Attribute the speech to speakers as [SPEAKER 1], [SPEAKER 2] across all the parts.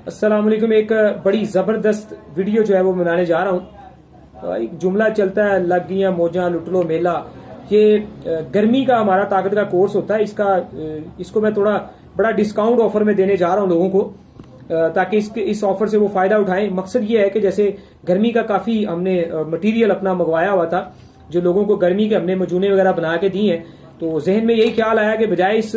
[SPEAKER 1] अस्सलाम वालेकुम। एक बड़ी ज़बरदस्त वीडियो जो है वो बनाने जा रहा हूँ। एक जुमला चलता है, लग गया मौजा लुट लो मेला। ये गर्मी का हमारा ताकत का कोर्स होता है। इसको मैं थोड़ा बड़ा डिस्काउंट ऑफर में देने जा रहा हूँ लोगों को, ताकि इस ऑफर से वो फायदा उठाएं। मकसद ये है कि जैसे गर्मी का काफी हमने मटेरियल अपना मंगवाया हुआ था, जो लोगों को गर्मी के हमने मजूने वगैरह बना के दिए हैं, तो जहन में यही ख्याल आया कि बजाय इस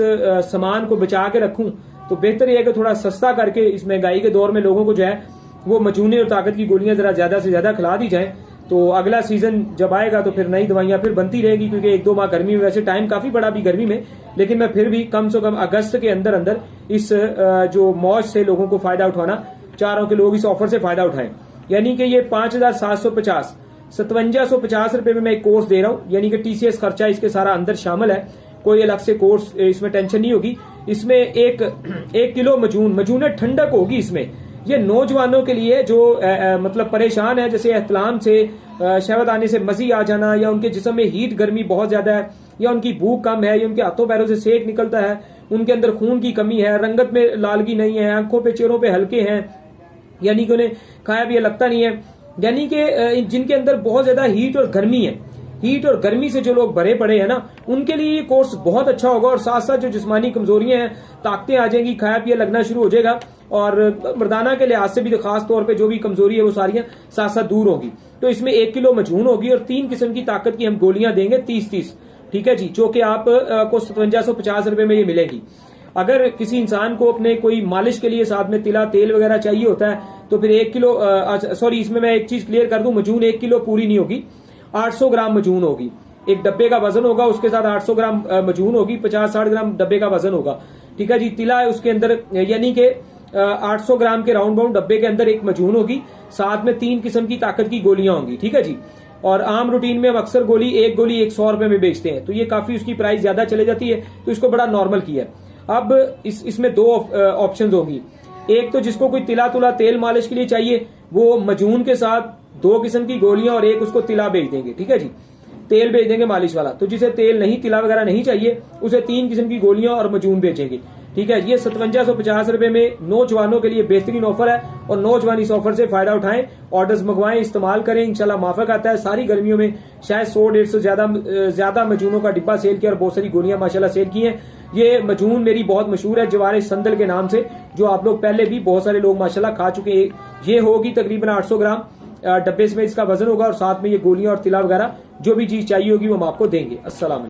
[SPEAKER 1] सामान को बचा के रखूं तो बेहतर यह है कि थोड़ा सस्ता करके इस महंगाई के दौर में लोगों को जो है वो मजूने और ताकत की गोलियां जरा ज्यादा से ज्यादा खिला दी जाएं। तो अगला सीजन जब आएगा तो फिर नई दवाइयां फिर बनती रहेगी, क्योंकि 1-2 माह गर्मी में, वैसे टाइम काफी बड़ा भी गर्मी में, लेकिन मैं फिर भी कम से कम अगस्त के अंदर अंदर इस जो मौज से लोगों को फायदा उठाना चाह रहा हूं कि लोग इस ऑफर से फायदा उठाएं। यानी कि ये 5,750 5750 रुपए में मैं एक कोर्स दे रहा हूं, यानी कि टीसीएस खर्चा इसके सारा अंदर शामिल है। कोई अलग से कोर्स इसमें टेंशन नहीं होगी। इसमें एक किलो मजूने ठंडक होगी इसमें। ये नौजवानों के लिए जो मतलब परेशान है, जैसे एहतलाम से शहवत आने से मजी आ जाना, या उनके जिस्म में हीट गर्मी बहुत ज्यादा है, या उनकी भूख कम है, या उनके हाथों पैरों से सेक निकलता है, उनके अंदर खून की कमी है, रंगत में लालगी नहीं है, आंखों पे चेहरों पे हल्के हैं, यानी कि उन्हें खाया पिया लगता नहीं है, यानी कि जिनके अंदर बहुत ज्यादा हीट और गर्मी है, हीट और गर्मी से जो लोग भरे पड़े हैं ना, उनके लिए ये कोर्स बहुत अच्छा होगा। और साथ साथ जो जिस्मानी कमजोरियां हैं, ताकतें आ जाएंगी, खाया पिया लगना शुरू हो जाएगा, और मर्दाना के लिहाज से भी खास तौर पे जो भी कमजोरी है वो सारियां साथ साथ दूर होगी। तो इसमें 1 किलो मजून होगी और 3 किस्म की ताकत की हम गोलियां देंगे 30-30, ठीक है जी, जो कि आपको 5750 रुपए में ये मिलेगी। अगर किसी इंसान को अपने कोई मालिश के लिए साथ में तिला तेल वगैरह चाहिए होता है तो फिर 1 किलो सॉरी, इसमें मैं एक चीज क्लियर कर दूं, मजून 1 किलो पूरी नहीं होगी, 800 ग्राम मजून होगी। एक डब्बे का वजन होगा, उसके साथ 800 ग्राम मजून होगी, 50-60 ग्राम डब्बे का वजन होगा, ठीक है जी। तिला है उसके अंदर, यानी कि 800 ग्राम के राउंड बाउंड डब्बे के अंदर एक मजून होगी, साथ में 3 किस्म की ताकत की गोलियां होंगी, ठीक है जी। और आम रूटीन में हम अक्सर एक गोली 100 रुपए में बेचते हैं, तो ये काफी उसकी प्राइस ज्यादा चले जाती है, तो इसको बड़ा नॉर्मल किया है। अब इसमें 2 ऑप्शन होंगी। एक तो जिसको कोई तिला तुला तेल मालिश के लिए चाहिए, वो मजून के साथ 2 किस्म की गोलियां और एक उसको तिला बेच देंगे, ठीक है जी, तेल बेच देंगे मालिश वाला। तो जिसे तेल नहीं, तिला वगैरह नहीं चाहिए, उसे 3 किस्म की गोलियां और मजून बेचेंगे, ठीक है। ये 5750 रुपए में नौजवानों के लिए बेहतरीन ऑफर है, और नौजवान इस ऑफर से फायदा उठाएं, ऑर्डर्स मंगवाएं, इस्तेमाल करें, इंशाल्लाह माफक आता है। सारी गर्मियों में शायद 100-150 ज्यादा मजूनों का डिब्बा सेल किया और बहुत सारी गोलियां माशाल्लाह सेल की हैं। ये मजून मेरी बहुत मशहूर है, जवारे संदल के नाम से, जो आप लोग पहले भी बहुत सारे लोग माशाल्लाह खा चुके हैं। ये होगी तकरीबन 800 ग्राम डब्बे में इसका वजन होगा, और साथ में ये गोलियां और तिला वगैरह जो भी चीज चाहिए होगी वो हम आपको देंगे। अस्सलाम।